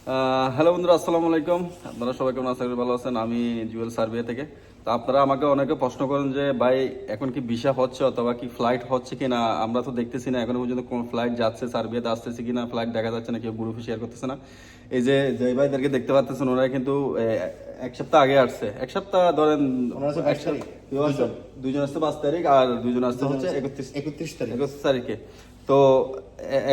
Hello বন্ধুরা, আসসালামু আলাইকুম। আপনারা সবাই কেমন আছেন? ভালো আছেন? আমি জুয়েল সার্বিয়া থেকে। তো আপনারা আমাকে অনেকে প্রশ্ন করেন যে ভাই এখন কি ভিসা হচ্ছে অথবা কি ফ্লাইট হচ্ছে কিনা, আমরা তো দেখতেছি না এখনো পর্যন্ত কোন ফ্লাইট যাচ্ছে, সার্বিয়াতে আসতেছে কিনা ফ্লাইট দেখা যাচ্ছে না, কেউ গ্রুপে শেয়ার করতেছে না। এই যে যে ভাইদেরকে দেখতে পাচ্ছেন ওরা কিন্তু এক সপ্তাহ আগে আসছে, এক সপ্তাহ ধরেন দুজন আসছে 5 তারিখ আর দুজন আসছে হচ্ছে 31 তারিখে। তো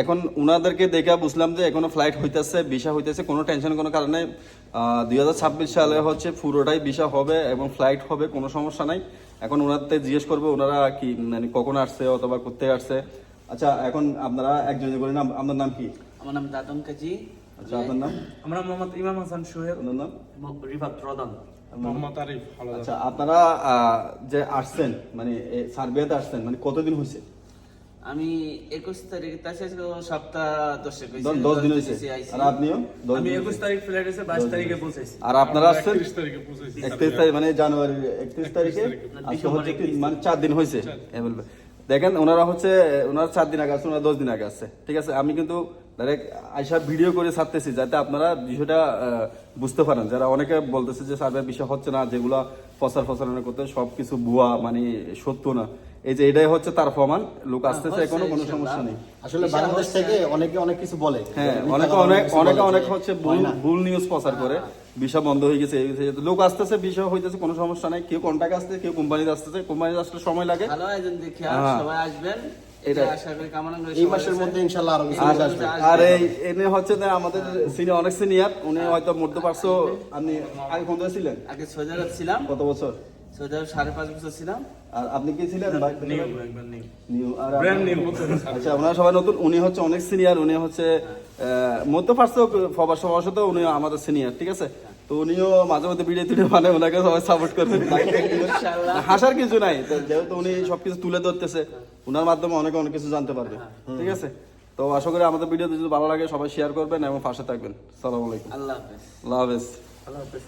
এখন উনাদেরকে দেখে বুঝলাম যে এখনো ফ্লাইট হইতেছে, ভিসা হইতেছে, কোনো টেনশন কোনো কারণে 2026 সালে হচ্ছে পুরোটাই ভিসা হবে এবং ফ্লাইট হবে, কোনো সমস্যা নাই। এখন ওনাদের জিজ্ঞেস করবো ওনারা কি মানে কখন আসছে অথবা কোথেকে আসছে। আচ্ছা, এখন আপনারা একজন করে নাম, আপনার নাম কি? আমার নাম দাদন কাজী। আচ্ছা, আপনার নাম? আমরা মোহাম্মদ ইমাম হাসান সোহেল। আপনার নাম? রিফাত প্রধান। মোহাম্মদ আরিফ। আচ্ছা, আপনারা যে আসছেন মানে সার্বিয়াতে আসছেন মানে কতদিন হয়েছে? আমি 21 তারিখ সপ্তাহ 10 দিন হয়েছে। আর আপনিও? আমি 21 তারিখ ফ্লাইট আছে, 22 তারিখে পৌঁছেছি। আর আপনারা আসছেন 31 তারিখে পৌঁছেছি। 31 তারিখ মানে জানুয়ারি 31 তারিখে আজকে হচ্ছে মানে 4 দিন হয়েছে। দেখেন ওনারা হচ্ছে ওনারা 4 দিন আগে আসছে, ওনারা 10 দিন আগে আসছে, ঠিক আছে। আমি কিন্তু ডাইরেক্ট আইসা ভিডিও করে ছাড়তেছি যাতে আপনারা বিষয়টা বুঝতে পারেন। যারা অনেকে বলতেছে যে সার্বিয়ার বিষয় হচ্ছে না, যেগুলো প্রচারণা করতে সবকিছু ভুয়া, মানে সত্য না, এই যে এটাই হচ্ছে তার প্রমাণ। লোক আসতেছে, এখনো কোনো সমস্যা নেই। আসলে বাংলাদেশ থেকে অনেকে অনেক কিছু বলে, হ্যাঁ, অনেকে হচ্ছে ভুল নিউজ প্রচার করে ভিসা বন্ধ হয়ে গেছে। লোক আসতেছে, ভিসা হইতেছে, কোনো সমস্যা নাই। কেউ কন্ট্যাক্ট আসতেছে, কেউ কোম্পানিতে আসতেছে, কোম্পানিতে আসতে সময় লাগে। ভালো আয়োজন দেখে সবাই আসবেন। এটা আশা করি কামনা করি এই মাসের মধ্যে ইনশাআল্লাহ আরো কিছু আসবে। আর এই এনে হচ্ছে যে আমাদের সিনিয়র, অনেক সিনিয়র, উনি হয়তো মধ্যপ্রাচ্য। আপনি আগে কোন দেশে ছিলেন? আগে সৌদি আরব ছিলাম। কত বছর? সৌদি আরব 5.5 বছর ছিলাম। আর আপনি কি ছিলেন? নিউ। আচ্ছা, ওনারা সবাই নতুন। উনি হচ্ছে অনেক সিনিয়র, উনি হচ্ছে মধ্যপ্রাচ্য প্রবাসত উনি আমাদের সিনিয়র, ঠিক আছে। তো উনিও মাঝে মধ্যে ভিডিও তুলে মানে ওনাকে সবাই সাপোর্ট করবেন। হাসার কিছু নাই, যেহেতু উনি সবকিছু তুলে ধরতেছে, ওনার মাধ্যমে অনেকে অনেক কিছু জানতে পারবে, ঠিক আছে। তো আশা করি আমাদের ভিডিও যদি ভালো লাগে সবাই শেয়ার করবেন এবং পাশে থাকবেন। আসসালামু আলাইকুম। আল্লাহ হাফেজ। আল্লাহ হাফেজ। আল্লাহ হাফেজ।